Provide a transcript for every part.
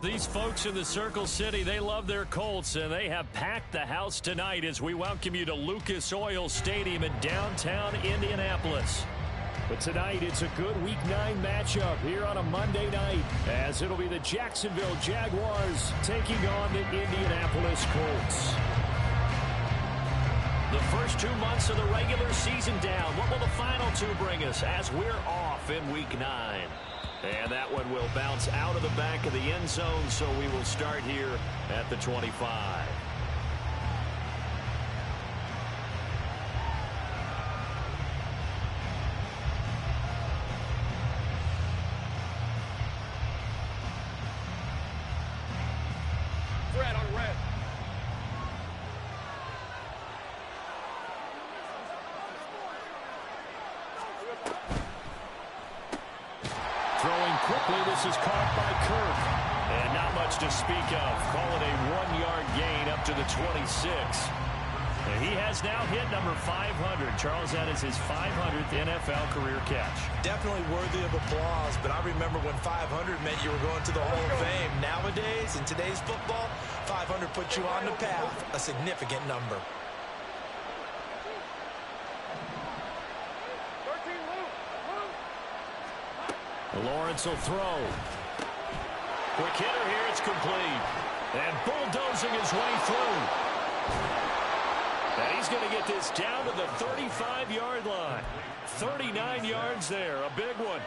These folks in the Circle City, they love their Colts, and they have packed the house tonight as we welcome you to Lucas Oil Stadium in downtown Indianapolis. But tonight, it's a good Week 9 matchup here on a Monday night, as it'll be the Jacksonville Jaguars taking on the Indianapolis Colts. The first 2 months of the regular season down. What will the final 2 bring us as we're off in Week 9? And that one will bounce out of the back of the end zone, so we will start here at the 25. Red on red. Throwing quickly, this is caught by Kirk. And not much to speak of. Call it a 1-yard gain up to the 26. And he has now hit number 500. Charles, that is his 500th NFL career catch. Definitely worthy of applause, but I remember when 500 meant you were going to the Hall of Fame. Nowadays, in today's football, 500 puts you on the path, a significant number. Lawrence will throw. Quick hitter here, it's complete. And bulldozing his way through. And he's going to get this down to the 35-yard line. 39 yards there, a big one.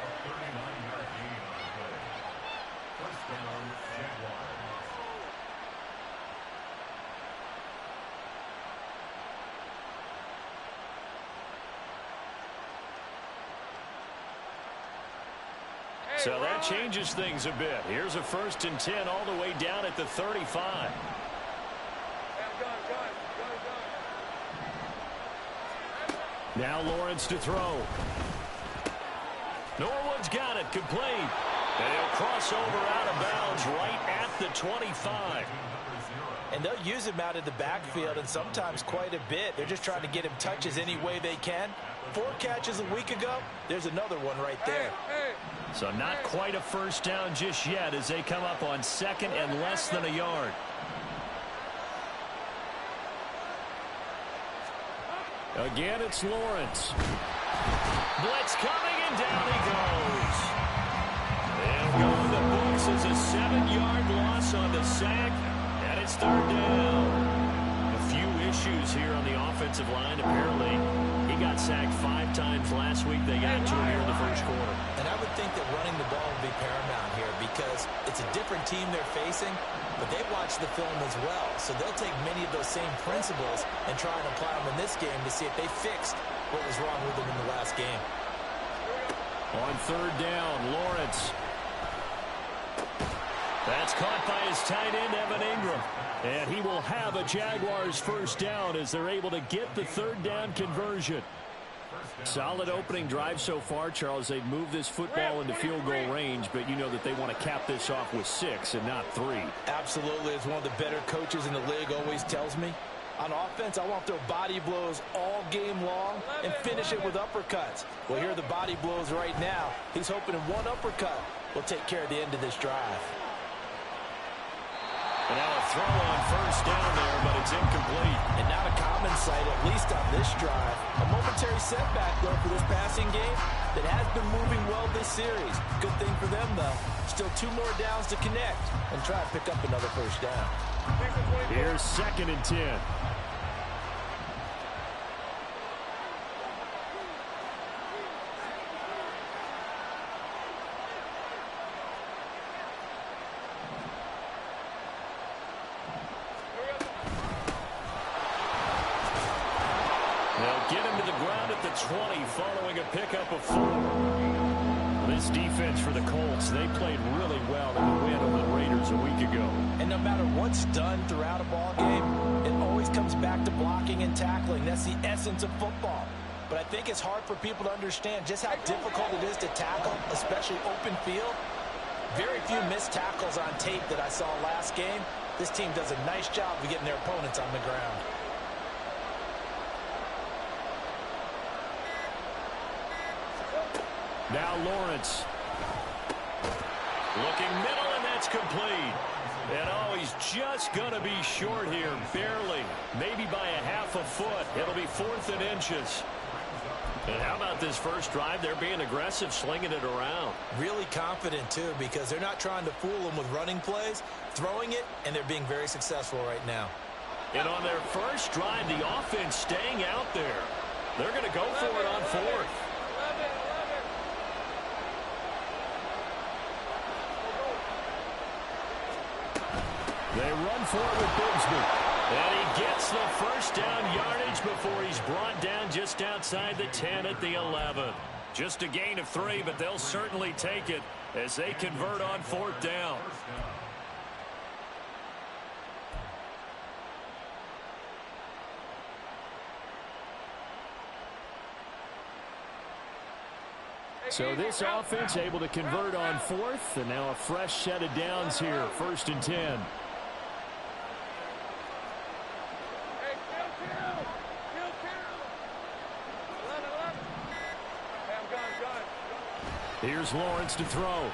So that changes things a bit. Here's a 1st and 10 all the way down at the 35. Now Lawrence to throw. Norwood's got it, complete. And he'll cross over out of bounds right at the 25. And they'll use him out of the backfield, and sometimes quite a bit. They're just trying to get him touches any way they can. 4 catches a week ago. There's another one right there. So not quite a first down just yet as they come up on 2nd and less than a yard. Again, it's Lawrence. Blitz coming, and down he goes. They'll go in the books as a 7-yard loss on the sack, and it's 3rd down. A few issues here on the offensive line. Apparently, he got sacked 5 times last week. They got to him here in the first quarter. And I would think that running the ball would be paramount here because it's a different team they're facing, but they watch the film as well. So they'll take many of those same principles and try and apply them in this game to see if they fixed what was wrong with them in the last game. On 3rd down, Lawrence. That's caught by his tight end, Evan Ingram. And he will have a Jaguars first down as they're able to get the 3rd down conversion. Solid opening drive so far, Charles. They've moved this football into field goal range, but you know that they want to cap this off with 6 and not 3. Absolutely. As one of the better coaches in the league always tells me, on offense, I want to throw body blows all game long and finish it with uppercuts. Well, here are the body blows right now. He's hoping in one uppercut will take care of the end of this drive. And now a throw on first down there, but it's incomplete. And not a common sight, at least on this drive. A momentary setback, though, for this passing game that has been moving well this series. Good thing for them, though. Still 2 more downs to connect and try to pick up another first down. Here's 2nd and 10. They'll get him to the ground at the 20 following a pickup of 4. This this defense for the Colts. They played really well in the win over the Raiders a week ago. And no matter what's done throughout a ball game, it always comes back to blocking and tackling. That's the essence of football. But I think it's hard for people to understand just how difficult it is to tackle, especially open field. Very few missed tackles on tape that I saw last game. This team does a nice job of getting their opponents on the ground. Now Lawrence. Looking middle, and that's complete. And oh, he's just going to be short here, barely. Maybe by a half a foot. It'll be 4th and inches. And how about this first drive? They're being aggressive, slinging it around. Really confident, too, because they're not trying to fool them with running plays, throwing it, and they're being very successful right now. And on their first drive, the offense staying out there. They're going to go for it on 4th. They run for it with Bigsby. And he gets the first down yardage before he's brought down just outside the 10 at the 11. Just a gain of 3, but they'll certainly take it as they convert on 4th down. So this offense able to convert on 4th, and now a fresh set of downs here, 1st and 10. Here's Lawrence to throw.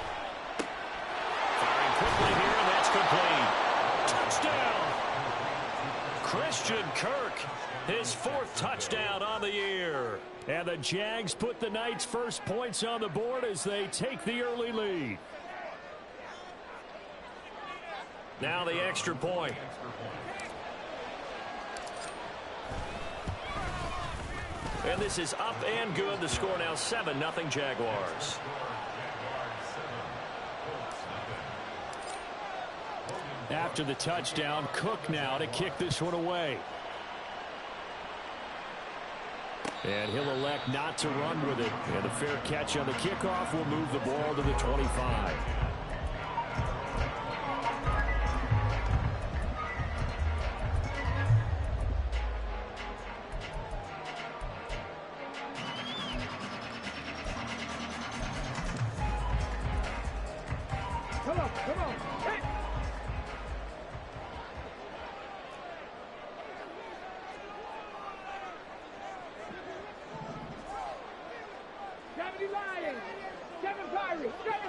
Firing quickly here, and that's complete. Touchdown! Christian Kirk, his 4th touchdown on the year. And the Jags put the Knights' first points on the board as they take the early lead. Now the extra point. And this is up and good. The score now 7-0 Jaguars. After the touchdown, Cook now to kick this one away. And he'll elect not to run with it. And a fair catch on the kickoff will move the ball to the 25. Come on. Hey.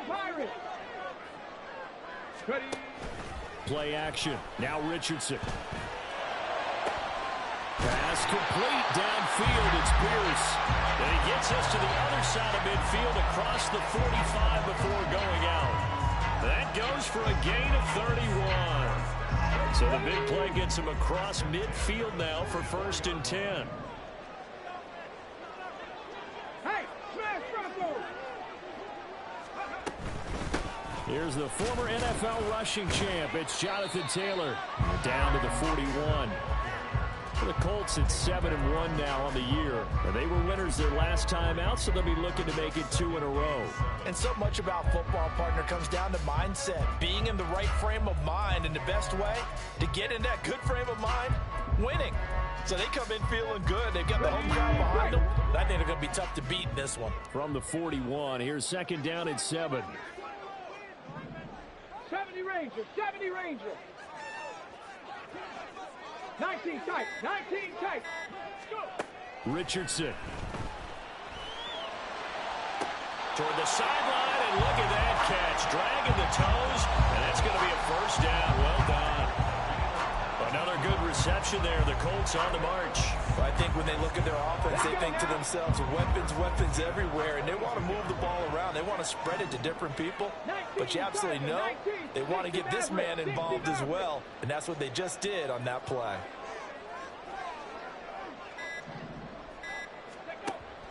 Pirate. Ready. Play action. Now Richardson. Pass complete downfield. It's Pierce. And he gets us to the other side of midfield across the 45 before going out. That goes for a gain of 31. So the big play gets him across midfield now for 1st and 10. Here's the former NFL rushing champ. It's Jonathan Taylor. Down to the 41. For the Colts, it's 7-1 now on the year. And they were winners their last time out, so they'll be looking to make it 2 in a row. And so much about football, partner, comes down to mindset. Being in the right frame of mind, and the best way to get in that good frame of mind, winning. So they come in feeling good. They've got the home crowd behind them. I think they're going to be tough to beat in this one. From the 41, here's 2nd down and 7. 70 Ranger. 19 tight. Go. Richardson. Toward the sideline, and look at that catch. Dragging the toes, and that's going to be a 1st down. Well done. Another good reception there. The Colts on the march. Well, I think when they look at their offense, they think to themselves, weapons everywhere, and they want to move the ball around. They want to spread it to different people, but you absolutely know they want to get this man involved as well, and that's what they just did on that play.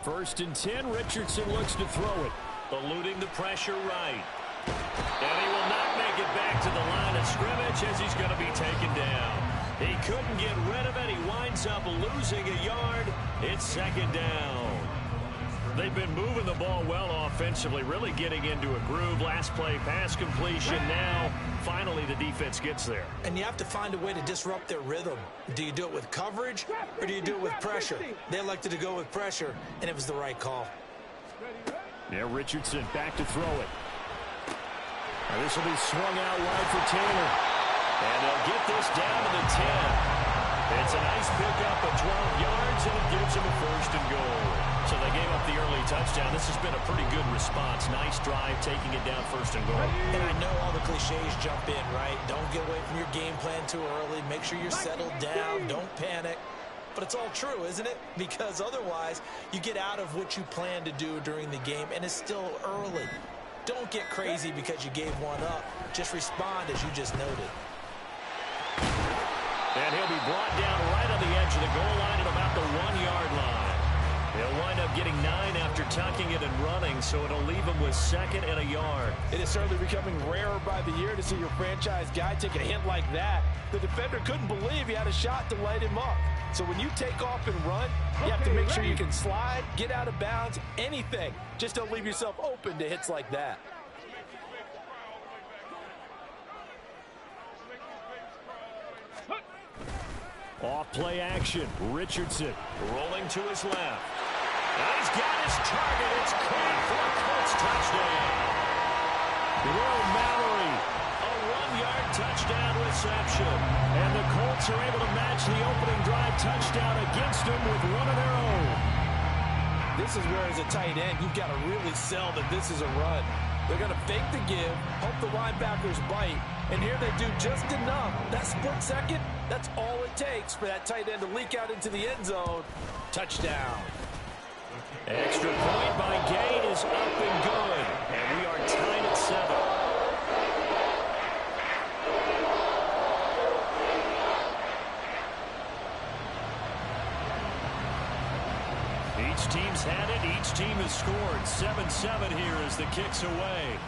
1st and 10, Richardson looks to throw it. Eluding the pressure right. And he will not make it back to the line of scrimmage as he's going to be taken down. He couldn't get rid of it. He winds up losing a yard. It's 2nd down. They've been moving the ball well offensively, really getting into a groove. Last play, pass completion. Now, finally, the defense gets there. And you have to find a way to disrupt their rhythm. Do you do it with coverage, or do you do it with pressure? They elected to go with pressure, and it was the right call. Yeah, Richardson back to throw it. Now this will be swung out wide for Taylor. And they'll get this down to the 10. It's a nice pickup of 12 yards, and it gives them a 1st and goal. So they gave up the early touchdown. This has been a pretty good response. Nice drive, taking it down 1st and goal. And I know all the cliches jump in, right? Don't get away from your game plan too early. Make sure you're settled down. Don't panic. But it's all true, isn't it? Because otherwise, you get out of what you plan to do during the game, and it's still early. Don't get crazy because you gave one up. Just respond as you just noted. And he'll be brought down right on the edge of the goal line at about the 1-yard line. He'll wind up getting 9 after tucking it and running, so it'll leave him with 2nd and a yard. It is certainly becoming rarer by the year to see your franchise guy take a hit like that. The defender couldn't believe he had a shot to light him up. So when you take off and run, you have to make sure you can slide, get out of bounds, anything. Just don't leave yourself open to hits like that. Off play action. Richardson rolling to his left. Now he's got his target. It's caught for a Colts touchdown. Will Mallory, a 1-yard touchdown reception. And the Colts are able to match the opening drive touchdown against them with one of their own. This is where, as a tight end, you've got to really sell that this is a run. They're going to fake the give, hope the linebackers bite, and here they do just enough. That split second, that's all it takes for that tight end to leak out into the end zone. Touchdown. Extra point by Gain is up and good, and we are tied at 7. Each team's had it. Each team has scored. 7-7 here as the kick's away.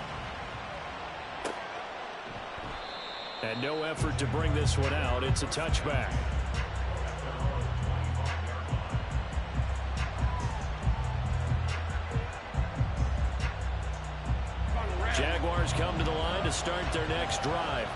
And no effort to bring this one out. It's a touchback. Jaguars come to the line to start their next drive.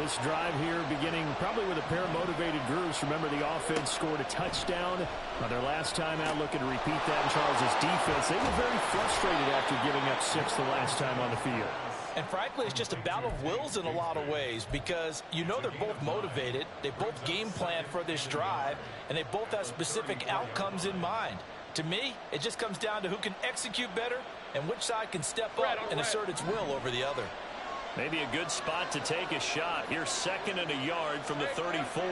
This drive here beginning probably with a pair of motivated groups. Remember, the offense scored a touchdown on their last time out, looking to repeat that in Charles' defense. They were very frustrated after giving up 6 the last time on the field. And frankly, it's just a battle of wills in a lot of ways, because you know they're both motivated, they both game plan for this drive, and they both have specific outcomes in mind. To me, it just comes down to who can execute better and which side can step up and assert its will over the other. Maybe a good spot to take a shot. Here's 2nd and a yard from the 34.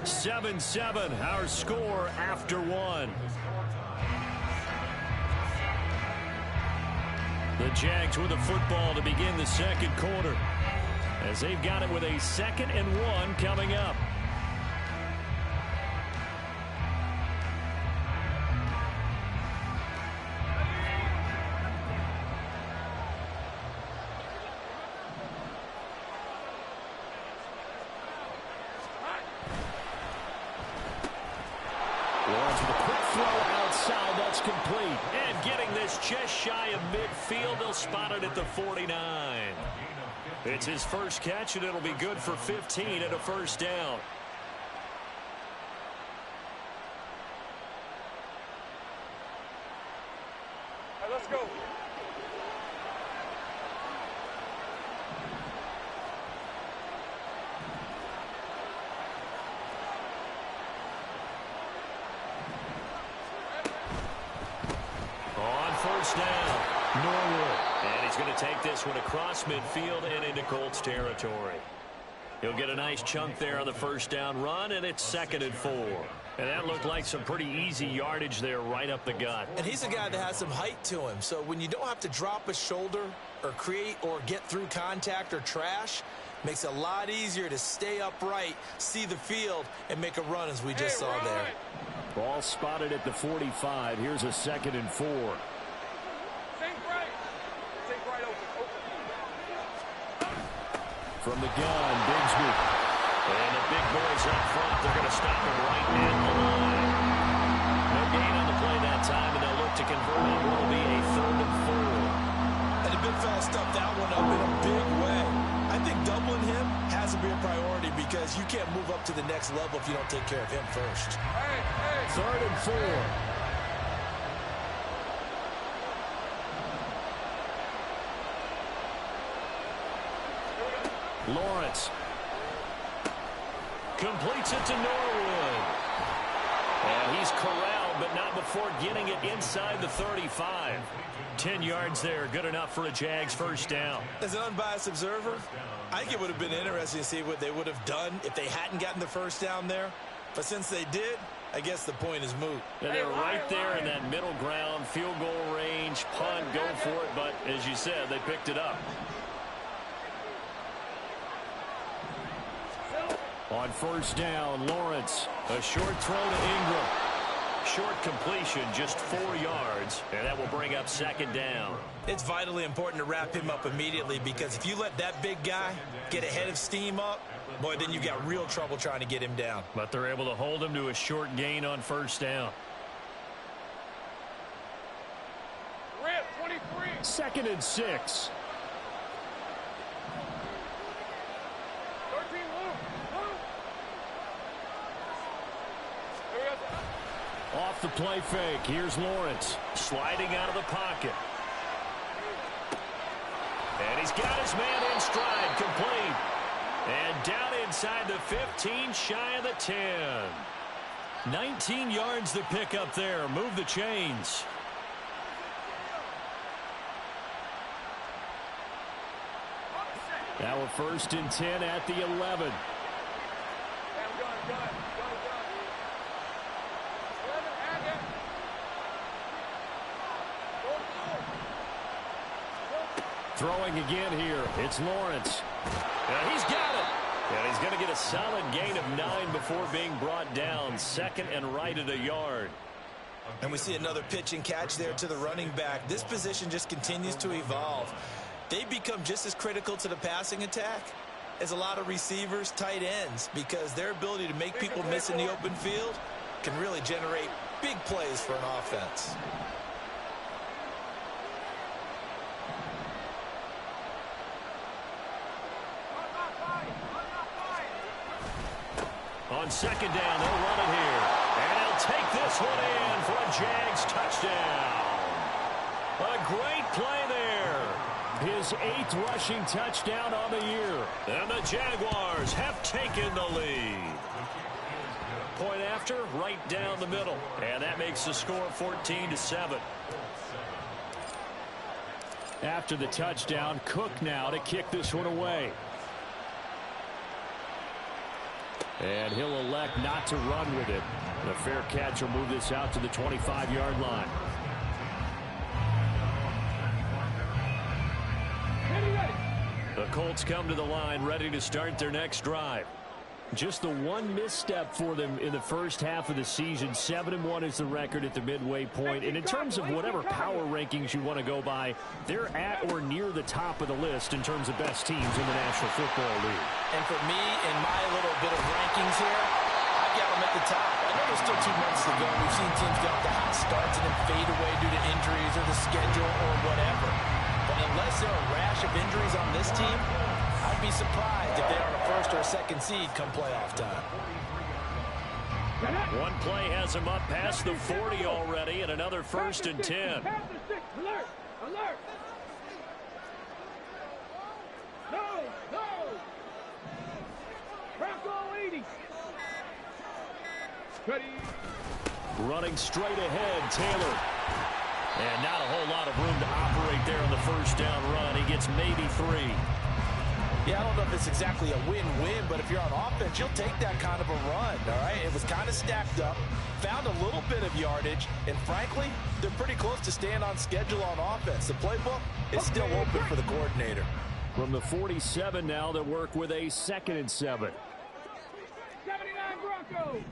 7-7, our score after 1. The Jags with the football to begin the 2nd quarter, as they've got it with a 2nd and 1 coming up. Lawrence with a quick throw outside. That's complete. And getting this just shy of midfield. They'll spot it at the 49. It's his first catch, and it'll be good for 15 and a 1st down. All right, let's go. On 1st down, Norwood. And he's going to take this one across midfield and into Colts territory. He'll get a nice chunk there on the 1st down run, and it's 2nd and 4. And that looked like some pretty easy yardage there right up the gut. And he's a guy that has some height to him, so when you don't have to drop a shoulder or create or get through contact or trash, makes it a lot easier to stay upright, see the field, and make a run as we just saw there. Ball spotted at the 45. Here's a 2nd and 4. Think right. Think right, open. From the gun, Bigsby. And the big boys up front, they're going to stop him right at the line. No gain on the play that time, and they'll look to convert on what will be a 3rd and 4. And the big fella stuffed that one up in a big way. I think doubling him has to be a priority because you can't move up to the next level if you don't take care of him first. 3rd and 4. Lawrence completes it to Norwood. And he's corralled, but not before getting it inside the 35. 10 yards there, good enough for a Jags first down. As an unbiased observer, I think it would have been interesting to see what they would have done if they hadn't gotten the first down there. But since they did, I guess the point is moot. And they're right there in that middle ground, field goal range, punt, go for it. But as you said, they picked it up. On first down, Lawrence, a short throw to Ingram. Short completion, just 4 yards, and that will bring up 2nd down. It's vitally important to wrap him up immediately because if you let that big guy get ahead of steam up, boy, then you've got real trouble trying to get him down. But they're able to hold him to a short gain on first down. Rip, 23. 2nd and 6. 13, Luke. Off the play fake, here's Lawrence, sliding out of the pocket. And he's got his man in stride, complete. And down inside the 15, shy of the 10. 19 yards to pick up there, move the chains. Now we're 1st and 10 at the 11. Throwing again here, it's Lawrence. And he's got it. And he's going to get a solid gain of 9 before being brought down. 2nd and right at a yard. And we see another pitch and catch there to the running back. This position just continues to evolve. They become just as critical to the passing attack as a lot of receivers, tight ends, because their ability to make people miss in the open field can really generate big plays for an offense. On 2nd down, they'll run it here. And he'll take this one in for a Jags touchdown. A great play there. His 8th rushing touchdown on the year. And the Jaguars have taken the lead. Point after, right down the middle. And that makes the score 14-7. After the touchdown, Cook now to kick this one away. And he'll elect not to run with it. The fair catch will move this out to the 25-yard line. The Colts come to the line ready to start their next drive. Just the one misstep for them in the first half of the season. 7-1 is the record at the midway point. And in terms of whatever power rankings you want to go by, they're at or near the top of the list in terms of best teams in the National Football League. And for me, in my little bit of rankings here, I got them at the top. I know there's still 2 months to go. We've seen teams get off to hot starts and then fade away due to injuries or the schedule or whatever. But unless there are a rash of injuries on this team, I'd be surprised if they are a 1st or a 2nd seed come playoff time. One play has him up past the 40 already, and another 1st and 10. Alert! Alert! No! Bronco 80! Ready? Running straight ahead, Taylor. And not a whole lot of room to operate there on the 1st down run. He gets maybe 3. Yeah, I don't know if it's exactly a win-win, but if you're on offense, you'll take that kind of a run, all right? It was kind of stacked up, found a little bit of yardage, and frankly, they're pretty close to staying on schedule on offense. The playbook is still open for the coordinator. From the 47 now, they work with a 2nd and 7. 79 Broncos!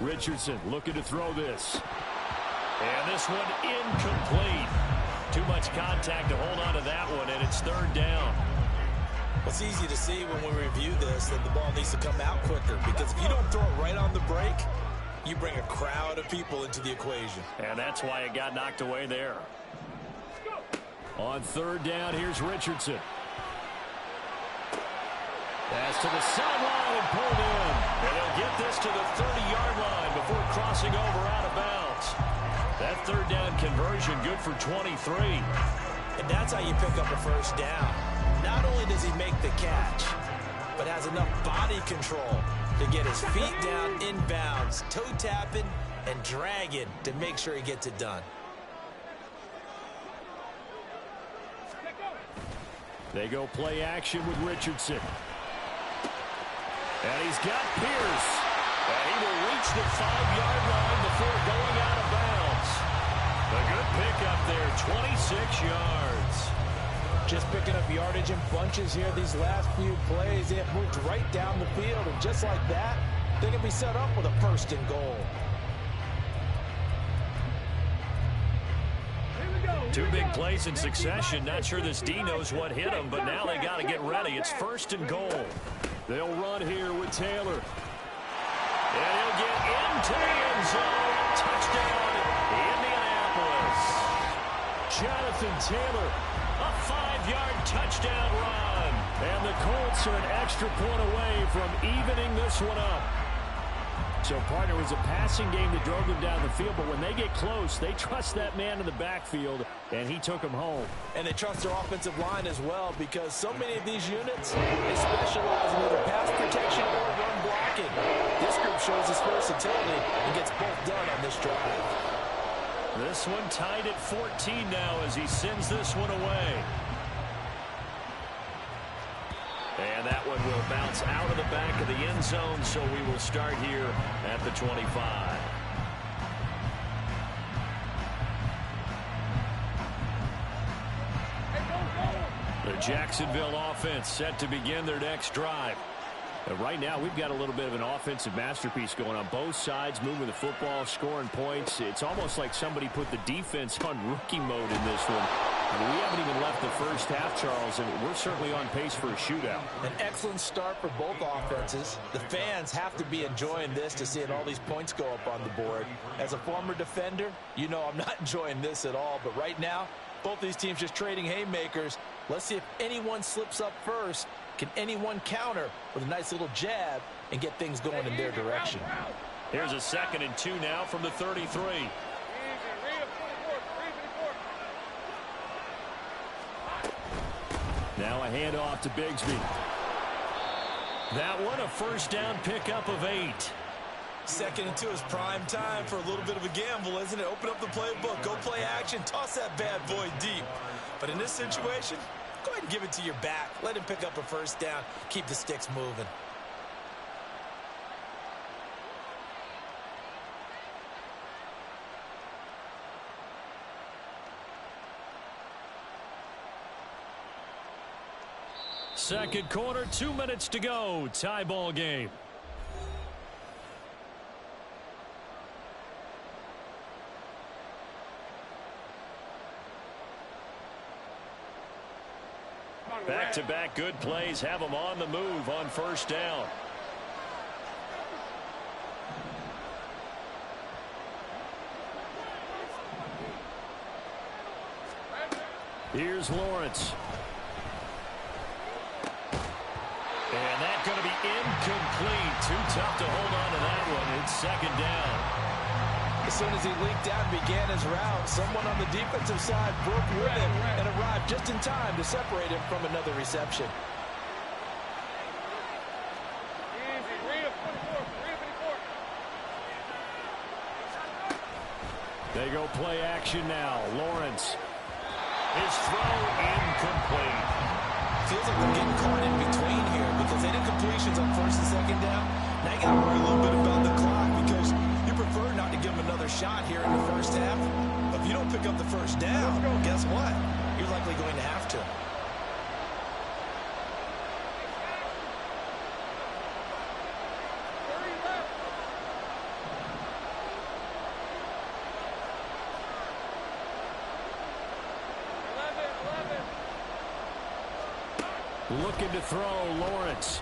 Richardson looking to throw this. And this one incomplete. Too much contact to hold on to that one, and it's 3rd down. It's easy to see when we review this that the ball needs to come out quicker, because if you don't throw it right on the break, you bring a crowd of people into the equation. And that's why it got knocked away there. On third down, here's Richardson. Pass to the sideline and pulled in. And they'll get this to the 30-yard line before crossing over out of bounds. That third down conversion good for 23. And that's how you pick up a first down. Not only does he make the catch, but has enough body control to get his feet down inbounds, toe tapping and dragging to make sure he gets it done. They go play action with Richardson. And he's got Pierce. And he will reach the 5-yard line before going out of bounds. A good pickup there, 26 yards. Just picking up yardage in bunches here these last few plays. They have moved right down the field, and just like that, they can be set up with a first and goal. Two big plays in succession. Not sure this D knows what hit him, but now they got to get ready. It's first and goal. They'll run here with Taylor. And he'll get into the end zone. Touchdown, Indianapolis. Jonathan Taylor, a 5-yard touchdown run. And the Colts are an extra point away from evening this one up. So, partner, it was a passing game that drove them down the field, but when they get close, they trust that man in the backfield, and he took them home. And they trust their offensive line as well, because so many of these units, they specialize in either pass protection or run blocking. This group shows its versatility and gets both done on this drive. This one tied at 14 now as he sends this one away. And that one will bounce out of the back of the end zone, so we will start here at the 25. The Jacksonville offense set to begin their next drive. Right now, we've got a little bit of an offensive masterpiece going on both sides, moving the football, scoring points. It's almost like somebody put the defense on rookie mode in this one. I mean, we haven't even left the first half, Charles, and we're certainly on pace for a shootout. An excellent start for both offenses. The fans have to be enjoying this to see all these points go up on the board. As a former defender, you know I'm not enjoying this at all, but right now, both these teams just trading haymakers. Let's see if anyone slips up first. Can anyone counter with a nice little jab and get things going in their direction? Here's a 2nd and 2 now from the 33. Now a handoff to Bigsby. That one a first down pickup of 8. 2nd and 2 is prime time for a little bit of a gamble, isn't it? Open up the playbook, go play action, toss that bad boy deep. But in this situation, go ahead and give it to your back. Let him pick up a first down. Keep the sticks moving. Second quarter, 2 minutes to go. Tie ball game. Back-to-back good plays have them on the move on first down. Here's Lawrence. And that's going to be incomplete. Too tough to hold on to that one. It's 2nd down. As soon as he leaked out and began his route, someone on the defensive side broke with him and arrived just in time to separate him from another reception. They go play action now. Lawrence. His throw incomplete. Feels like they're getting caught in between here because they did completions on 1st and 2nd down. Now you got to worry a little bit about the clock because you prefer not to give them another shot here in the first half. But if you don't pick up the first down, guess what? You're likely going to have to. Looking to throw, Lawrence.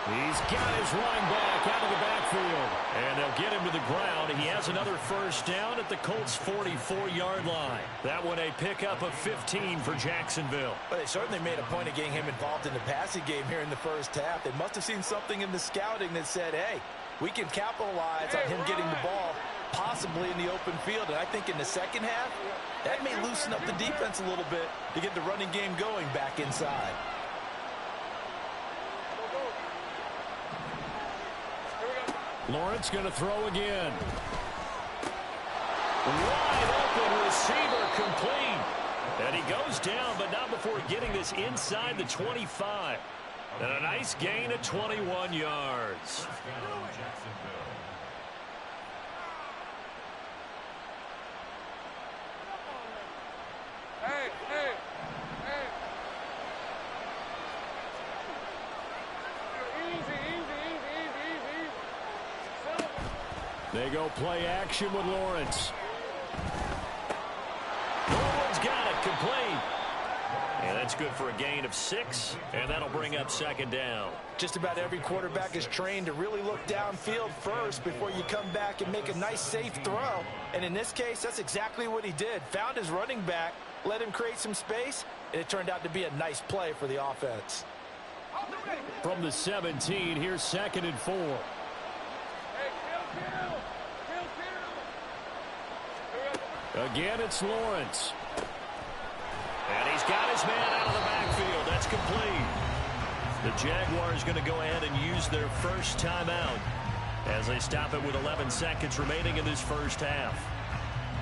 He's got his running back out of the backfield. And they'll get him to the ground. He has another first down at the Colts' 44-yard line. That one a pickup of 15 for Jacksonville. Well, they certainly made a point of getting him involved in the passing game here in the first half. They must have seen something in the scouting that said, hey, we can capitalize on him getting the ball possibly in the open field. And I think in the second half, that may loosen up the defense a little bit to get the running game going back inside. Lawrence going to throw again. Wide open receiver complete. And he goes down, but not before getting this inside the 25. And a nice gain of 21 yards. Hey. Easy. They go play action with Lawrence. Norwood's got it, complete. And that's good for a gain of 6, and that'll bring up second down. Just about every quarterback is trained to really look downfield first before you come back and make a nice, safe throw. And in this case, that's exactly what he did. Found his running back, let him create some space, and it turned out to be a nice play for the offense. From the 17, here's 2nd and 4. Again, it's Lawrence. And he's got his man out of the backfield. That's complete. The Jaguars going to go ahead and use their first timeout as they stop it with 11 seconds remaining in this first half.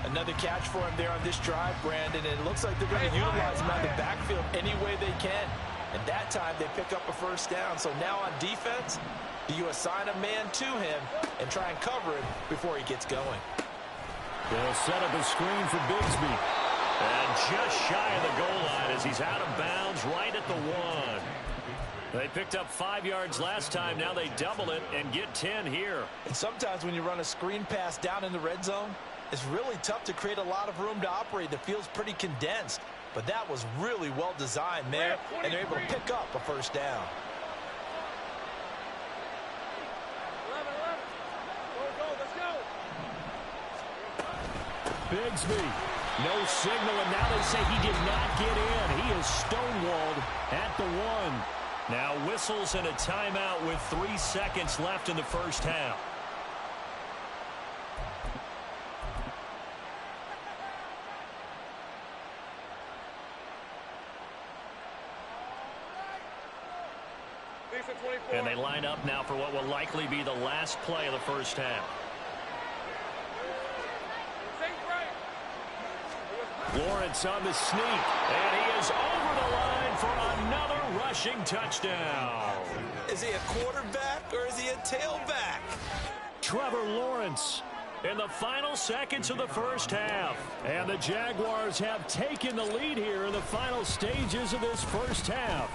Another catch for him there on this drive, Brandon, and it looks like they're going to utilize him out of the backfield any way they can. And that time they pick up a first down. So now on defense, do you assign a man to him and try and cover him before he gets going? They'll set up a screen for Bigsby. And just shy of the goal line as he's out of bounds right at the 1. They picked up 5 yards last time. Now they double it and get 10 here. And sometimes when you run a screen pass down in the red zone, it's really tough to create a lot of room to operate. The field's pretty condensed. But that was really well designed there, and they're able to pick up a first down. Bigsby, no signal, and now they say he did not get in. He is stonewalled at the 1. Now whistles and a timeout with 3 seconds left in the first half. And they line up now for what will likely be the last play of the first half. Lawrence on the sneak, and he is over the line for another rushing touchdown. Is he a quarterback or is he a tailback? Trevor Lawrence in the final seconds of the first half. And the Jaguars have taken the lead here in the final stages of this first half.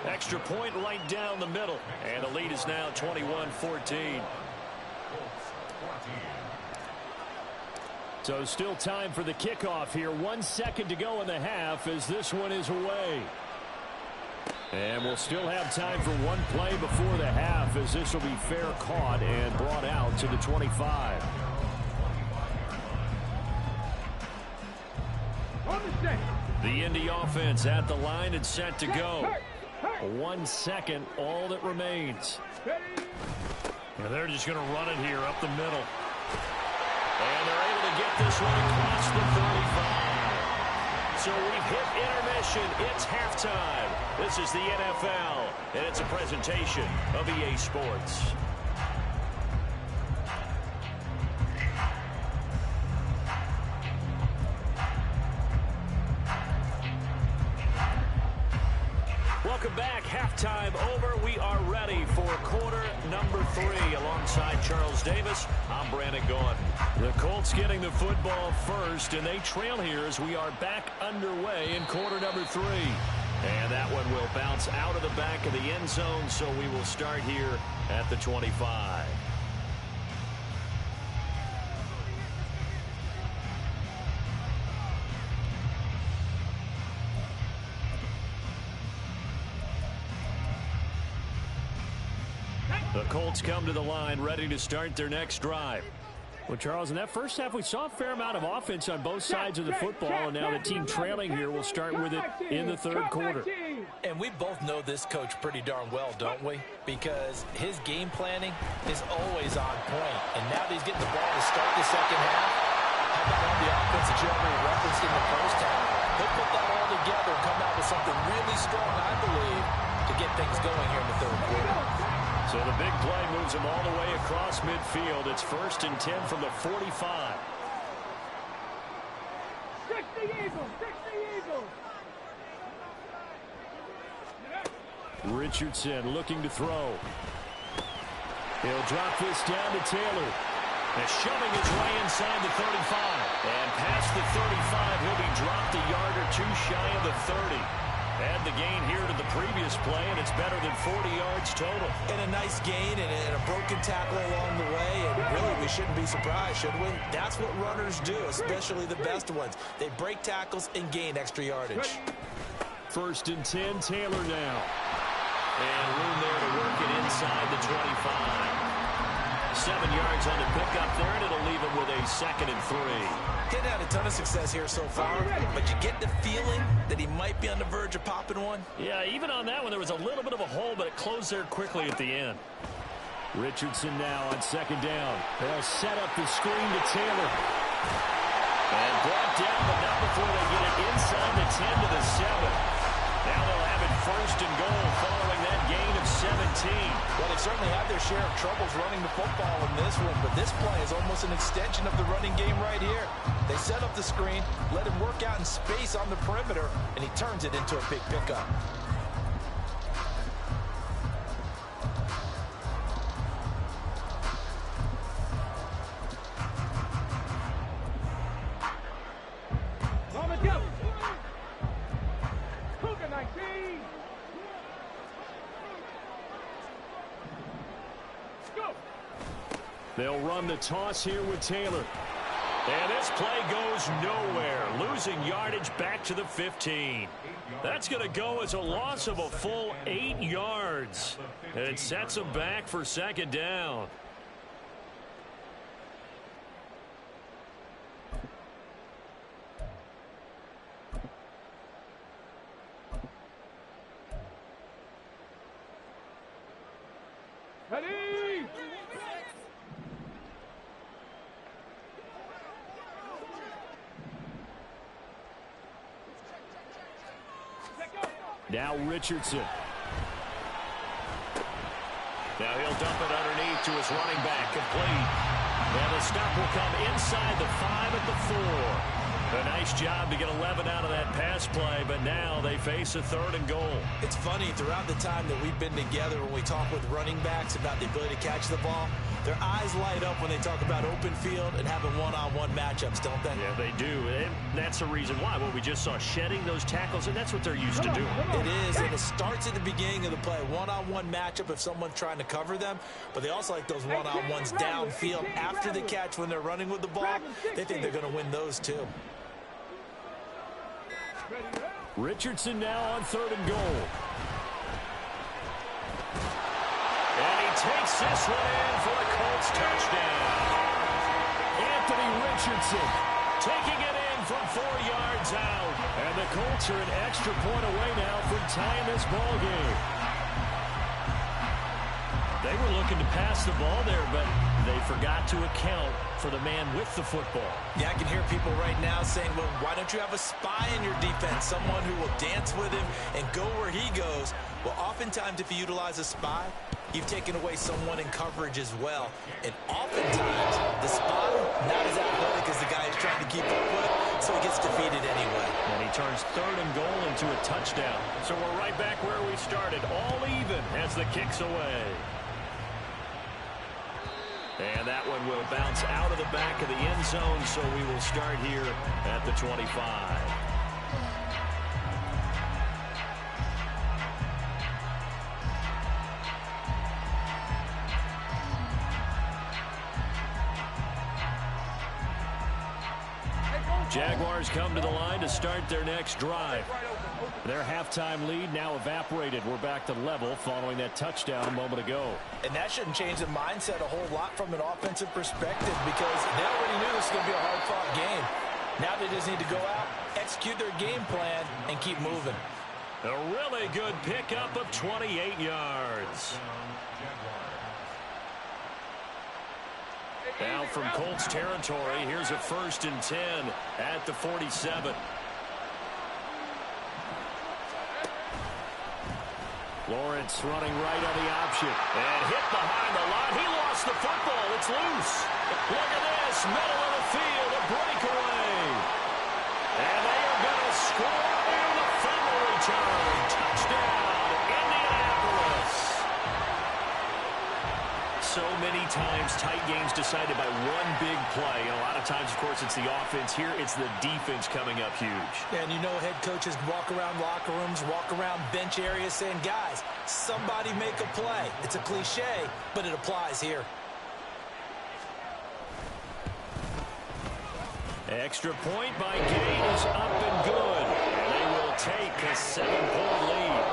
Extra point right down the middle, and the lead is now 21-14. So still time for the kickoff here. 1 second to go in the half as this one is away. And we'll still have time for one play before the half as this will be fair caught and brought out to the 25. The Indy offense at the line and set to go. 1 second, all that remains. And they're just going to run it here up the middle. And they're able to get this one across the 35. So we've hit intermission. It's halftime. This is the NFL, and it's a presentation of EA Sports. Welcome back. Halftime over. We are ready for quarter number 3. Alongside Charles Davis, I'm Brandon Gaudin. The Colts getting the football first, and they trail here as we are back underway in quarter number 3. And that one will bounce out of the back of the end zone, so we will start here at the 25. Colts come to the line, ready to start their next drive. Well, Charles, in that first half, we saw a fair amount of offense on both sides of the football, and now the team trailing here will start with it in the third quarter. And we both know this coach pretty darn well, don't we? Because his game planning is always on point. And now that he's getting the ball to start the second half, how about on the offense that you already referenced in the first half? He'll put that all together and come out with something really strong, I believe, to get things going here in the third quarter. So the big play moves him all the way across midfield. It's 1st and 10 from the 45. 60 Eagles, 60 Eagles. Richardson looking to throw. He'll drop this down to Taylor. And shoving his way inside the 35. And past the 35, he'll be dropped a yard or two shy of the 30. Add the gain here to the previous play, and it's better than 40 yards total. And a nice gain and a broken tackle along the way. And really, we shouldn't be surprised, should we? That's what runners do, especially the best ones. They break tackles and gain extra yardage. 1st and 10, Taylor now. And room there to work it inside the 25. 7 yards on the pickup there, and it'll leave him with a 2nd and 3. Didn't have a ton of success here so far, but you get the feeling that he might be on the verge of popping one. Yeah, even on that one, there was a little bit of a hole, but it closed there quickly at the end. Richardson now on 2nd down. They'll set up the screen to Taylor. And brought down, but not before they get it inside the 10 to the 7. Now they'll have it 1st and goal following that gain of 17. Well, they certainly had their share of troubles running the football in this one, but this play is almost an extension of the running game right here. They set up the screen, let him work out in space on the perimeter, and he turns it into a big pickup. They'll run the toss here with Taylor. And this play goes nowhere. Losing yardage back to the 15. That's going to go as a loss of a full 8 yards. And it sets them back for 2nd down. Ready? Now Richardson. Now he'll dump it underneath to his running back. Complete. And the stop will come inside the 5 at the 4. A nice job to get 11 out of that pass play, but now they face a 3rd and goal. It's funny, throughout the time that we've been together, when we talk with running backs about the ability to catch the ball, their eyes light up when they talk about open field and having one-on-one matchups, don't they? Yeah, they do. And that's the reason why. Well, we just saw shedding those tackles, and that's what they're used to doing. It is, and it starts at the beginning of the play. One-on-one matchup if someone's trying to cover them, but they also like those one-on-ones downfield after the catch when they're running with the ball. They think they're going to win those too. Richardson now on 3rd and goal. And he takes this one in for the Colts touchdown. Anthony Richardson taking it in from 4 yards out. And the Colts are an extra point away now from tying this ball game. They were looking to pass the ball there, but they forgot to account for the man with the football. Yeah, I can hear people right now saying, well, why don't you have a spy in your defense, someone who will dance with him and go where he goes? Well, oftentimes if you utilize a spy, you've taken away someone in coverage as well. And oftentimes, the spy, not as athletic as the guy he's trying to keep up with, so he gets defeated anyway. And he turns 3rd and goal into a touchdown. So we're right back where we started, all even as the kick's away. And that one will bounce out of the back of the end zone, so we will start here at the 25. Jaguars come to the line to start their next drive. Their halftime lead now evaporated. We're back to level following that touchdown a moment ago. And that shouldn't change the mindset a whole lot from an offensive perspective because they already knew this was going to be a hard-fought game. Now they just need to go out, execute their game plan, and keep moving. A really good pickup of 28 yards. Now from Colts territory, here's a 1st and 10 at the 47. Lawrence running right on the option. And hit behind the line. He lost the football. It's loose. Look at this. Middle of the field. A breakaway. And they are going to score on the fumble return. Touchdown, Indianapolis. So many times tight games decided by one big play. And a lot of times, of course, it's the offense. Here, it's the defense coming up huge. And you know head coaches walk around locker rooms, walk around bench areas saying, guys, somebody make a play. It's a cliche, but it applies here. Extra point by Gate is up and good. And they will take a 7-point lead.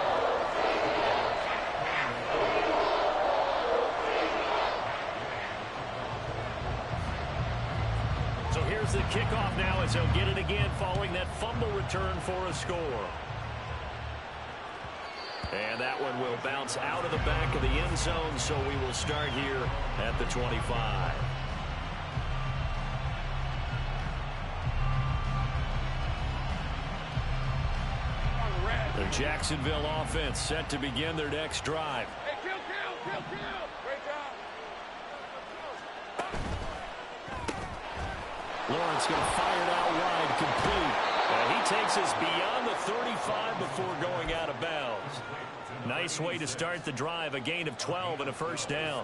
So here's the kickoff now as they'll get it again following that fumble return for a score. And that one will bounce out of the back of the end zone, so we will start here at the 25. The Jacksonville offense set to begin their next drive. Hey, kill. Great job. Lawrence going to fire it out wide, complete. He takes us beyond the 35 before going out of bounds. Nice way to start the drive, a gain of 12 and a 1st down.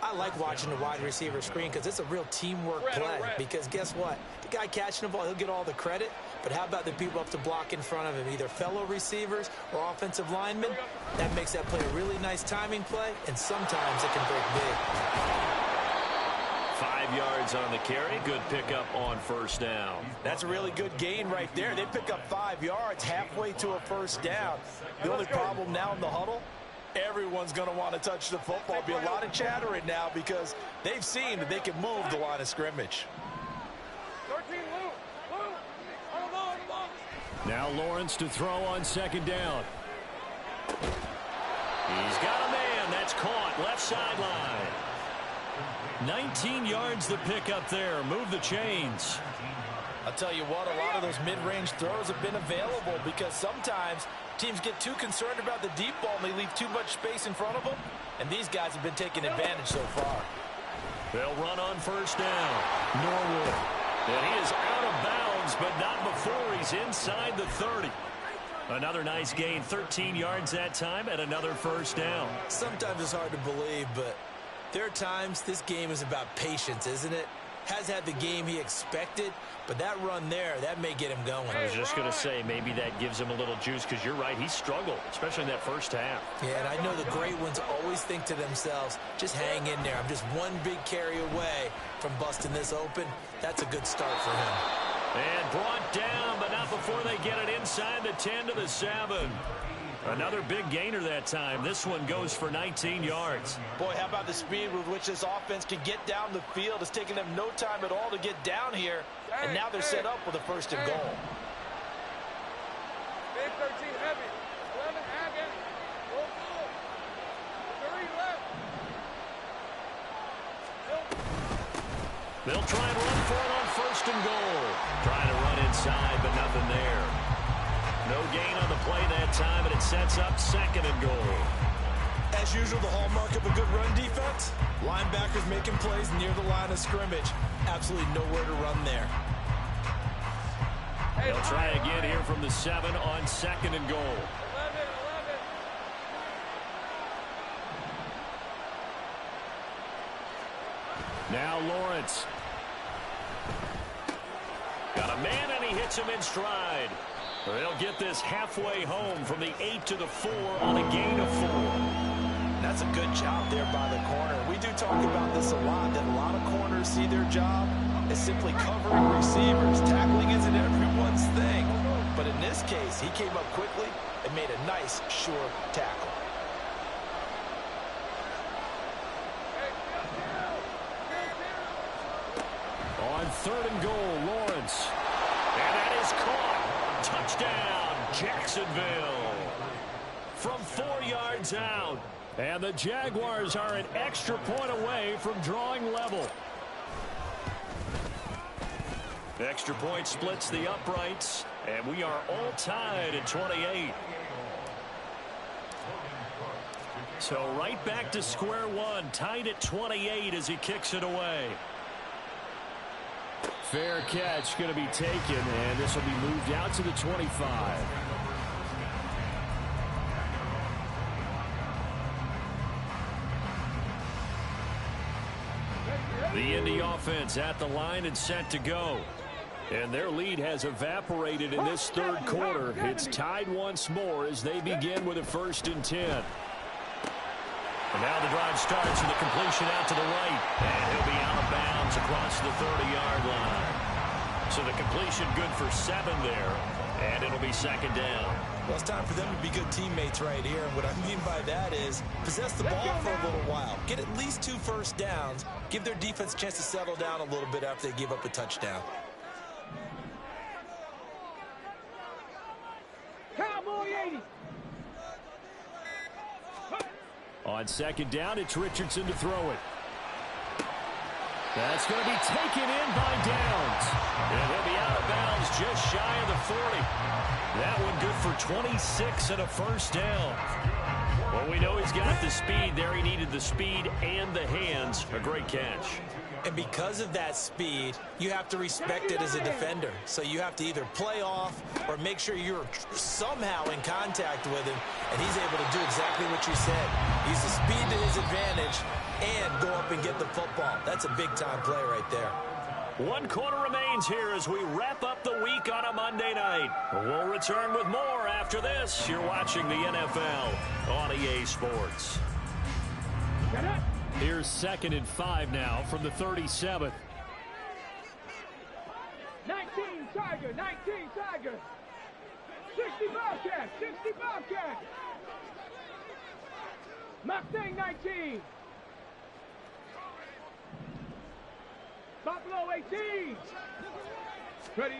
I like watching the wide receiver screen because it's a real teamwork play. Because guess what? The guy catching the ball, he'll get all the credit. But how about the people up to block in front of him, either fellow receivers or offensive linemen? That makes that play a really nice timing play, and sometimes it can break big. 5 yards on the carry. Good pickup on 1st down. That's a really good gain right there. They pick up 5 yards halfway to a 1st down. The only problem now in the huddle, everyone's going to want to touch the football. There'll be a lot of chattering now because they've seen that they can move the line of scrimmage. 13, Lou. On the ball. Now Lawrence to throw on 2nd down. He's got a man. That's caught. Left sideline. 19 yards the pickup there. Move the chains. I'll tell you what, a lot of those mid-range throws have been available because sometimes teams get too concerned about the deep ball and they leave too much space in front of them. And these guys have been taking advantage so far. They'll run on 1st down. Norwood. And he is out of bounds, but not before he's inside the 30. Another nice gain, 13 yards that time, and another 1st down. Sometimes it's hard to believe, but there are times this game is about patience, isn't it? Has had the game he expected, but that run there, that may get him going. I was just going to say, maybe that gives him a little juice, because you're right, he struggled, especially in that 1st half. Yeah, and I know the great ones always think to themselves, just hang in there. I'm just one big carry away from busting this open. That's a good start for him. And brought down, but not before they get it inside the 10 to the 7. Another big gainer that time. This one goes for 19 yards. Boy, how about the speed with which this offense can get down the field? It's taken them no time at all to get down here. And now they're set up with a 1st and goal. 13, heavy. 11, Hagen. Roll full. 3 left. They'll try and run for it on 1st and goal. Trying to run inside, but nothing there. No gain on the play that time, and it sets up 2nd and goal. As usual, the hallmark of a good run defense, linebackers making plays near the line of scrimmage. Absolutely nowhere to run there. They'll try again here from the 7 on 2nd and goal. 11. Now Lawrence. Got a man, and he hits him in stride. They'll get this halfway home from the 8 to the 4 on a gain of 4. That's a good job there by the corner. We do talk about this a lot, that a lot of corners see their job as simply covering receivers. Tackling isn't everyone's thing. But But in this case, he came up quickly and made a nice, sure tackle. On 3rd and goal, Lawrence. And that is caught. Touchdown, Jacksonville. From 4 yards out. And the Jaguars are an extra point away from drawing level. The extra point splits the uprights, and we are all tied at 28. So right back to square one, tied at 28 as he kicks it away. Fair catch going to be taken, and this will be moved out to the 25. The Indy offense at the line and set to go. And their lead has evaporated in this 3rd quarter. It's tied once more as they begin with a 1st and 10. And now the drive starts with a completion out to the right. And he'll be out of bounds across the 30-yard line. So the completion good for 7 there. And it'll be 2nd down. Well, it's time for them to be good teammates right here. And what I mean by that is possess the ball for a little while. Get at least 2 first downs. Give their defense a chance to settle down a little bit after they give up a touchdown. Cowboy 80. On 2nd down, it's Richardson to throw it. That's going to be taken in by Downs. And he'll be out of bounds just shy of the 40. That one good for 26 and a 1st down. Well, we know he's got the speed there. He needed the speed and the hands. A great catch. And because of that speed, you have to respect it as a defender. So you have to either play off or make sure you're somehow in contact with him, and he's able to do exactly what you said. Use the speed to his advantage and go up and get the football. That's a big-time play right there. 1 quarter remains here as we wrap up the week on a Monday night. We'll return with more after this. You're watching the NFL on EA Sports. Here's 2nd and 5 now from the 37th. 19 Tiger, 19 Tiger. 60 Bobcat, 60 Bobcat. Mustang 19. Buffalo 18. Ready.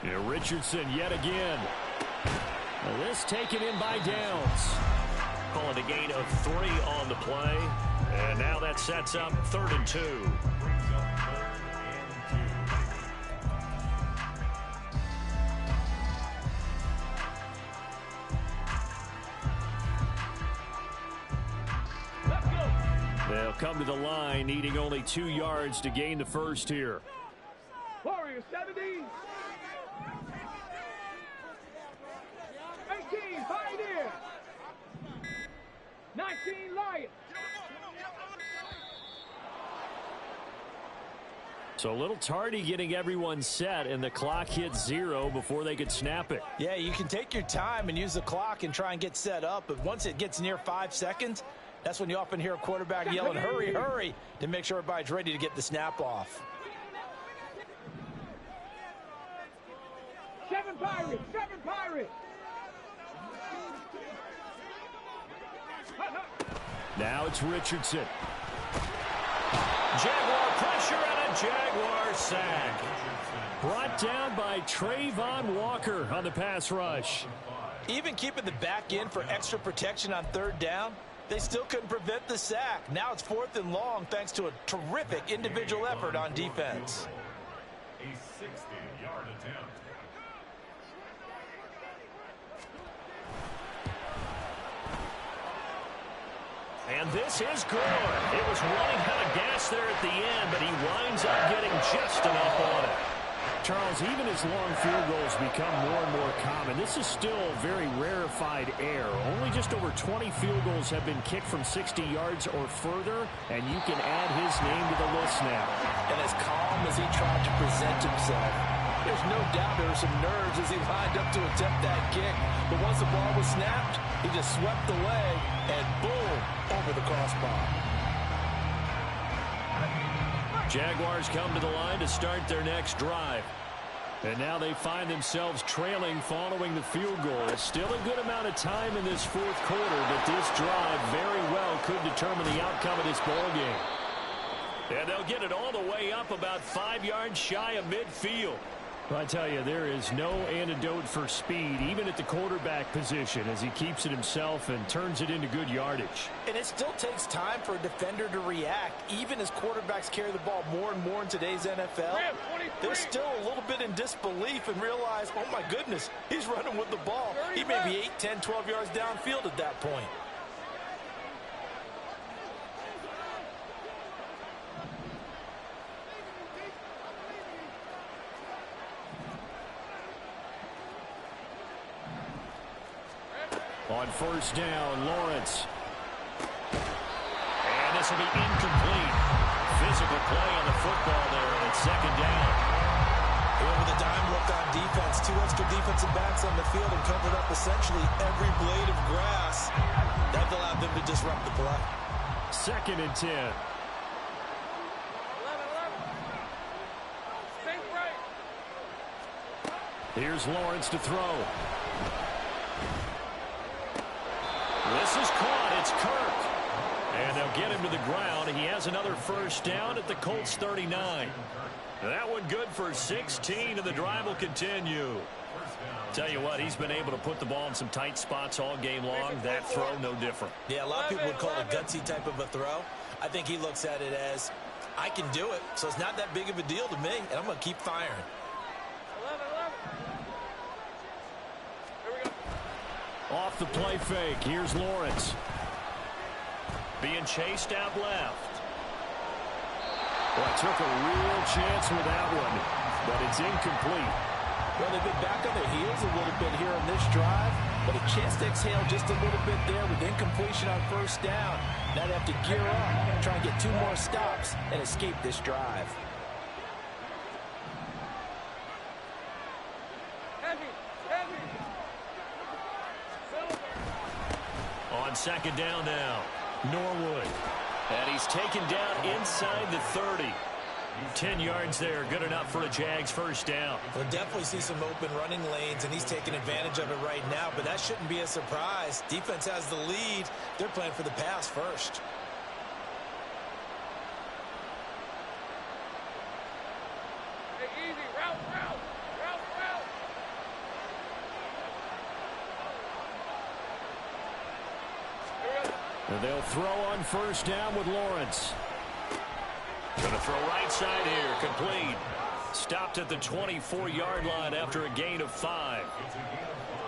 Yeah, Richardson yet again. Well, this taken in by Downs. Calling a gain of 3 on the play. And now that sets up 3rd and 2. Let's go. They'll come to the line, needing only 2 yards to gain the 1st here. Warriors 70. 18 Pioneer. 19 Lion. So a little tardy getting everyone set, and the clock hits 0 before they could snap it. Yeah, you can take your time and use the clock and try and get set up, but once it gets near 5 seconds, that's when you often hear a quarterback yelling, hurry, hurry, to make sure everybody's ready to get the snap off. 7 Pirates, 7 Pirates. Now it's Richardson. Jaguar pressure and a Jaguar sack. Brought down by Trayvon Walker on the pass rush. Even keeping the back end for extra protection on 3rd down, they still couldn't prevent the sack. Now it's 4th and long thanks to a terrific individual effort on defense. A 60-yard attempt. And this is good. It was running out of gas there at the end, but he winds up getting just enough on it. Charles, even as long field goals become more and more common, this is still a very rarefied air. Only just over 20 field goals have been kicked from 60 yards or further, and you can add his name to the list now. And as calm as he tried to present himself, there's no doubt there were some nerves as he lined up to attempt that kick. But once the ball was snapped, he just swept away and boom, over the crossbar. Jaguars come to the line to start their next drive. And now they find themselves trailing following the field goal. Still a good amount of time in this fourth quarter, but this drive very well could determine the outcome of this ball game. And they'll get it all the way up about 5 yards shy of midfield. I tell you, there is no antidote for speed, even at the quarterback position, as he keeps it himself and turns it into good yardage. And it still takes time for a defender to react. Even as quarterbacks carry the ball more and more in today's NFL, they're still a little bit in disbelief and realize, oh my goodness, he's running with the ball. He may be 8, 10, 12 yards downfield at that point. On first down, Lawrence. And this will be incomplete. Physical play on the football there, and it's second down. With a dime look on defense, 2 extra defensive backs on the field and covered up essentially every blade of grass. That allowed them to disrupt the play. Second and 10. 11. Stay right. Here's Lawrence to throw. This is caught. It's Kirk. And they'll get him to the ground. He has another first down at the Colts 39. That one good for 16, and the drive will continue. Tell you what, he's been able to put the ball in some tight spots all game long. That throw, no different. Yeah, a lot of people would call it a gutsy type of a throw. I think he looks at it as, I can do it, so it's not that big of a deal to me, and I'm going to keep firing. 11. Here we go. Off the play fake. Here's Lawrence. Being chased out left. Well, took a real chance with that one, but it's incomplete. Well, they've been back on their heels a little bit here on this drive, but a chance to exhale just a little bit there with incompletion on first down. Now they have to gear up, try and get 2 more stops, and escape this drive. Heavy. On second down now, Norwood. And he's taken down inside the 30. 10 yards there, good enough for a Jags first down. We'll definitely see some open running lanes, and he's taking advantage of it right now, but that shouldn't be a surprise. Defense has the lead. They're playing for the pass first. Hey, easy. Route. And they'll throw on first down with Lawrence. Going to throw right side here, complete. Stopped at the 24-yard line after a gain of 5.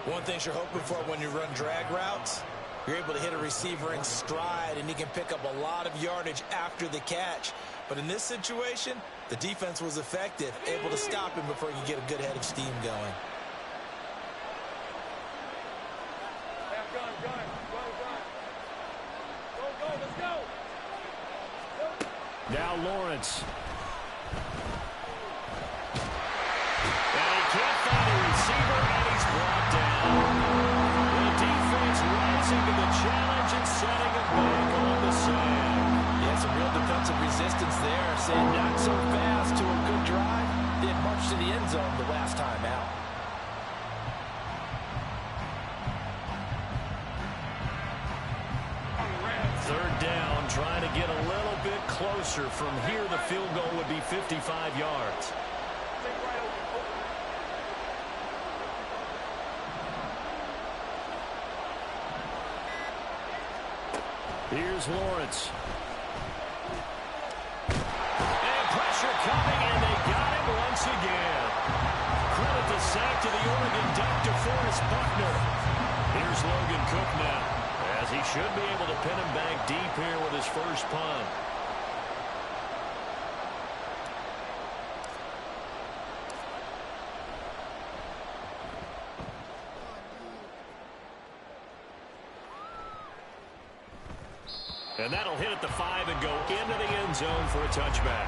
One thing you're hoping for when you run drag routes, you're able to hit a receiver in stride, and he can pick up a lot of yardage after the catch. But in this situation, the defense was effective, able to stop him before you get a good head of steam going. Now Lawrence. And he can't find a receiver, and he's brought down. The defense rising to the challenge and setting it back on the sand. Yeah, some real defensive resistance there. Saying not so fast to a good drive. They had marched to the end zone the last time out. Third down, trying to get a little bit closer. From here, the field goal would be 55 yards. Here's Lawrence. And pressure coming, and they got him once again. Credit the sack to the Oregon Duck, DeForest Buckner. Here's Logan Cook now, as he should be able to pin him back deep here with his first punt. And that'll hit at the 5 and go into the end zone for a touchback.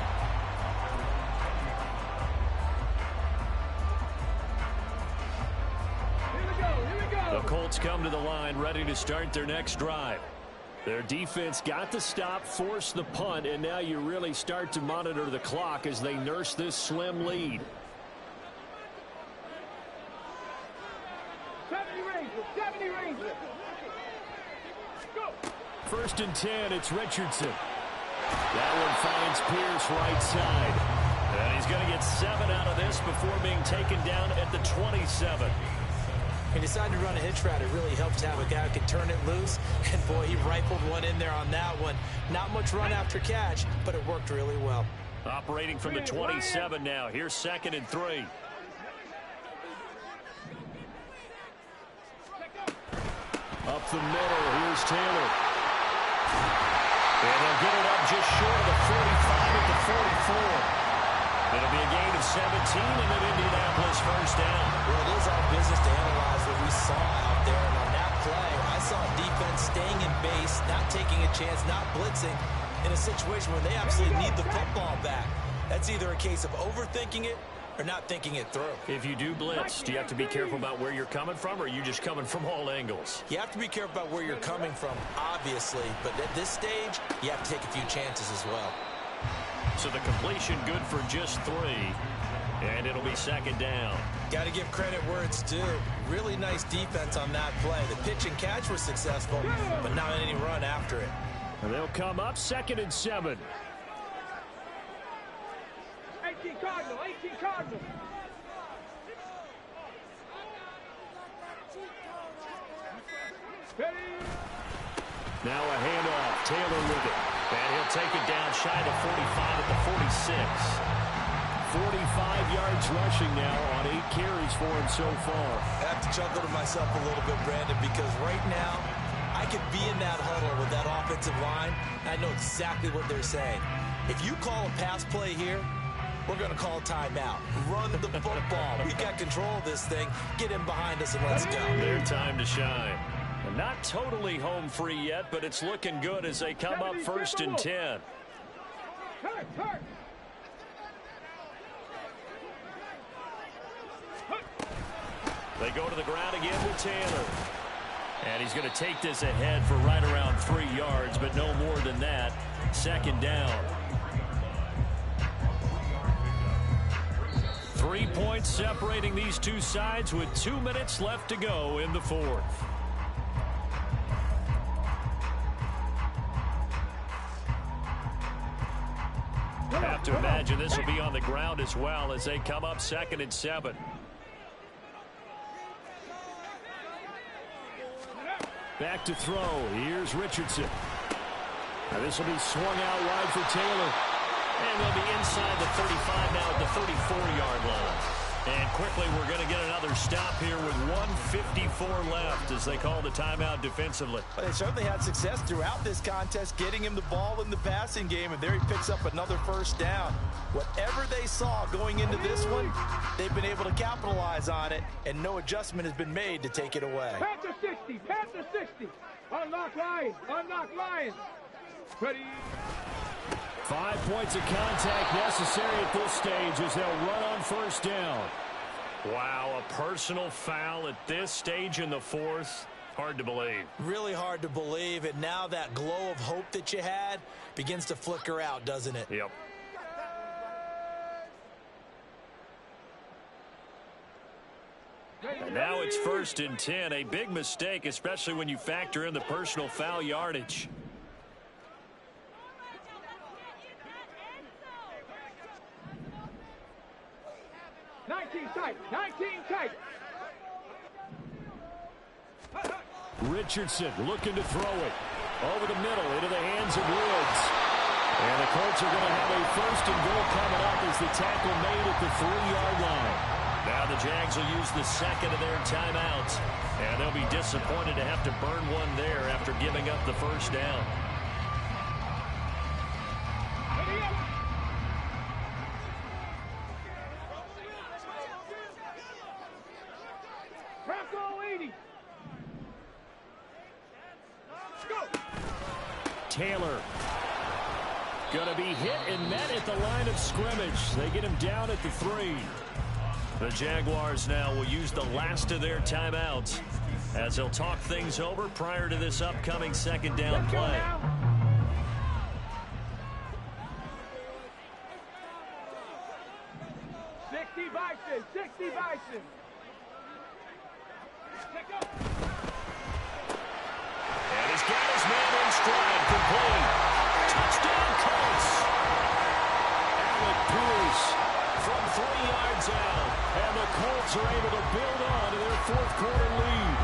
Here we go. The Colts come to the line ready to start their next drive. Their defense got the stop, forced the punt, and now you really start to monitor the clock as they nurse this slim lead. First and 10, it's Richardson. That one finds Pierce right side. And he's going to get 7 out of this before being taken down at the 27. He decided to run a hitch route. It really helped to have a guy who could turn it loose. And, boy, he rifled one in there on that one. Not much run after catch, but it worked really well. Operating from the 27 now. Here's 2nd and 3. Up the middle, here's Taylor. And he'll get it up just short of the 45 at the 44. It'll be a gain of 17 and an Indianapolis first down. Well, it is our business to analyze what we saw out there. And on that play, I saw defense staying in base, not taking a chance, not blitzing in a situation where they absolutely need the football back. That's either a case of overthinking it or not thinking it through. If you do blitz, do you have to be careful about where you're coming from, or are you just coming from all angles? You have to be careful about where you're coming from, obviously. But at this stage, you have to take a few chances as well. So the completion good for just 3. And it'll be 2nd down. Got to give credit where it's due. Really nice defense on that play. The pitch and catch was successful, but not any run after it. And they'll come up 2nd and 7. 18 Cardinal, 18 Cardinal. Now a handoff. Taylor with it. And he'll take it down shy of 45 at the 46. 45 yards rushing now on 8 carries for him so far. I have to chuckle to myself a little bit, Brandon, because right now I could be in that huddle with that offensive line. And I know exactly what they're saying. If you call a pass play here, we're going to call a timeout. Run the football. We've got control of this thing. Get him behind us and let's go. Their time to shine. And not totally home free yet, but it's looking good as they come up 1st and 10. They go to the ground again with Taylor. And he's going to take this ahead for right around 3 yards, but no more than that. 2nd down. 3 points separating these two sides with 2 minutes left to go in the 4th. Have to imagine this will be on the ground as well as they come up 2nd and 7. Back to throw. Here's Richardson. Now this will be swung out wide for Taylor. And they'll be inside the 35 now at the 34-yard line. And quickly we're going to get another stop here with 1:54 left as they call the timeout defensively. Well, they certainly had success throughout this contest getting him the ball in the passing game, and there he picks up another first down. Whatever they saw going into this one, they've been able to capitalize on it, and no adjustment has been made to take it away. Panther 60, Panther 60. Unlock Lions, unlock Lions. Ready. 5 points of contact necessary at this stage as they'll run on 1st down. Wow, a personal foul at this stage in the 4th. Hard to believe. Really hard to believe, and now that glow of hope that you had begins to flicker out, doesn't it? Yep. And now it's 1st and 10. A big mistake, especially when you factor in the personal foul yardage. Tight, 19 tight. Richardson looking to throw it. Over the middle into the hands of Woods. And the Colts are going to have a 1st and goal coming up as the tackle made at the 3-yard line. Now the Jags will use the 2nd of their timeouts. And they'll be disappointed to have to burn one there after giving up the 1st down. Taylor going to be hit and met at the line of scrimmage. They get him down at the 3. The Jaguars now will use the last of their timeouts as they'll talk things over prior to this upcoming 2nd down play. Bison, 60 Bison. And he's got his man in flag complete. Touchdown, Colts. Alec Pierce from 3 yards out. And the Colts are able to build on to their fourth-quarter lead.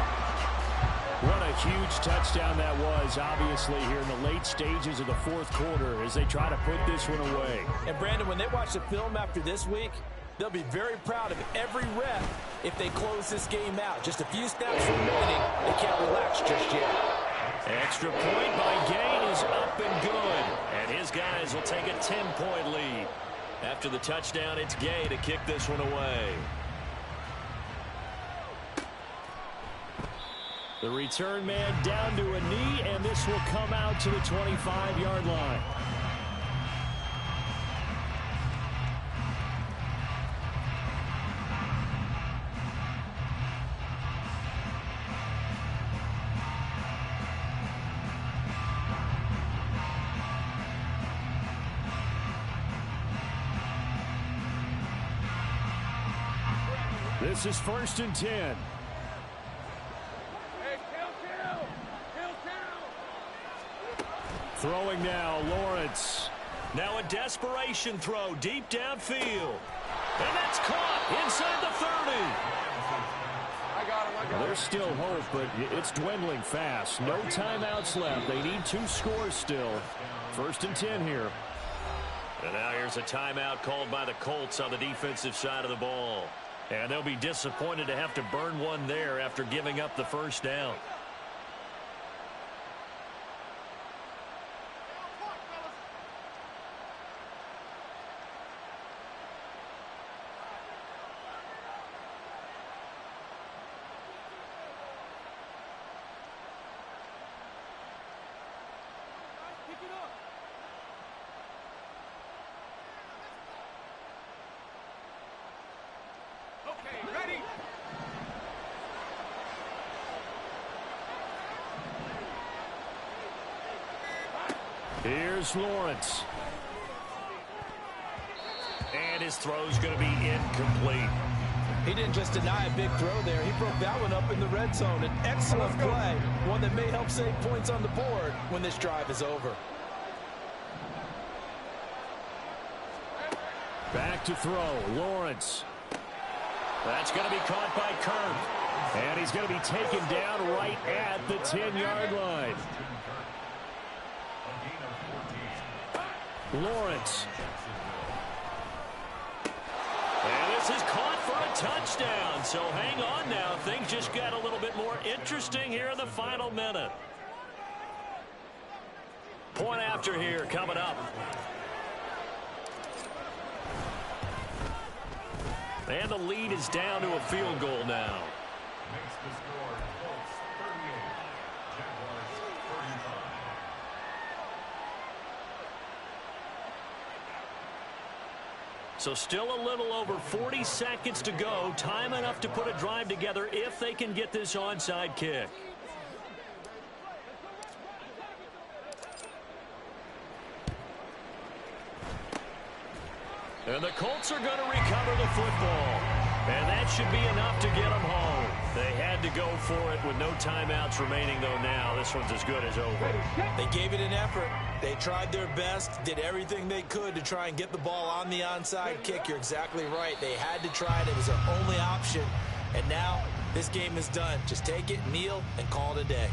What a huge touchdown that was, obviously, here in the late stages of the fourth quarter as they try to put this one away. And, Brandon, when they watch the film after this week, they'll be very proud of every rep if they close this game out. Just a few snaps remaining. They can't relax just yet. Extra point by Gay is up and good. And his guys will take a 10-point lead. After the touchdown, it's Gay to kick this one away. The return man down to a knee, and this will come out to the 25-yard line. This is 1st and 10. Throwing now, Lawrence. Now a desperation throw deep downfield. And that's caught inside the 30. There's still hope, but it's dwindling fast. No timeouts left. They need 2 scores still. 1st and 10 here. And now here's a timeout called by the Colts on the defensive side of the ball. And they'll be disappointed to have to burn one there after giving up the first down. Here's Lawrence. And his throw's going to be incomplete. He didn't just deny a big throw there. He broke that one up in the red zone. An excellent play. One that may help save points on the board when this drive is over. Back to throw. Lawrence. That's going to be caught by Kirk. And he's going to be taken down right at the 10-yard line. Lawrence. And this is caught for a touchdown. So hang on now. Things just got a little bit more interesting here in the final minute. Point after here coming up. And the lead is down to a field goal now. Makes the score Colts 38, Jaguars 35. So still a little over 40 seconds to go. Time enough to put a drive together if they can get this onside kick. And the Colts are going to recover the football. And that should be enough to get them home. They had to go for it with no timeouts remaining, though now. This one's as good as over. They gave it an effort. They tried their best, did everything they could to try and get the ball on the onside kick. You're exactly right. They had to try it. It was their only option. And now this game is done. Just take it, kneel, and call it a day.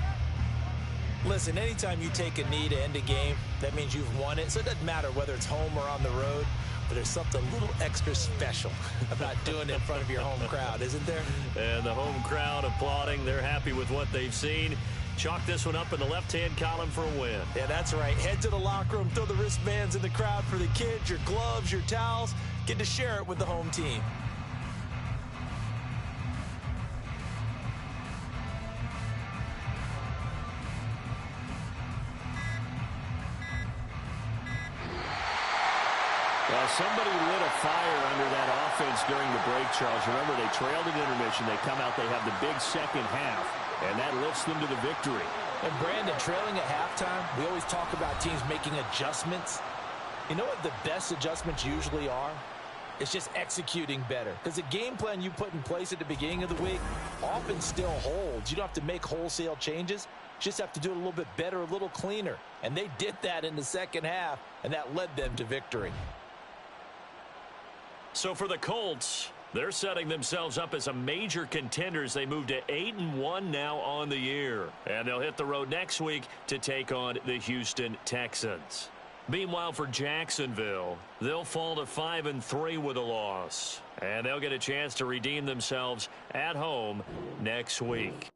Listen, anytime you take a knee to end a game, that means you've won it. So it doesn't matter whether it's home or on the road. But there's something a little extra special about doing it in front of your home crowd, isn't there? And the home crowd applauding. They're happy with what they've seen. Chalk this one up in the left-hand column for a win. Yeah, that's right. Head to the locker room, throw the wristbands in the crowd for the kids, your gloves, your towels. Get to share it with the home team. Well, somebody lit a fire under that offense during the break, Charles. Remember, they trailed at intermission. They come out, they have the big second half, and that lifts them to the victory. And, Brandon, trailing at halftime, we always talk about teams making adjustments. You know what the best adjustments usually are? It's just executing better. Because the game plan you put in place at the beginning of the week often still holds. You don't have to make wholesale changes. Just have to do it a little bit better, a little cleaner. And they did that in the second half, and that led them to victory. So for the Colts, they're setting themselves up as a major contender as they move to 8-1 now on the year. And they'll hit the road next week to take on the Houston Texans. Meanwhile, for Jacksonville, they'll fall to 5-3 with a loss. And they'll get a chance to redeem themselves at home next week.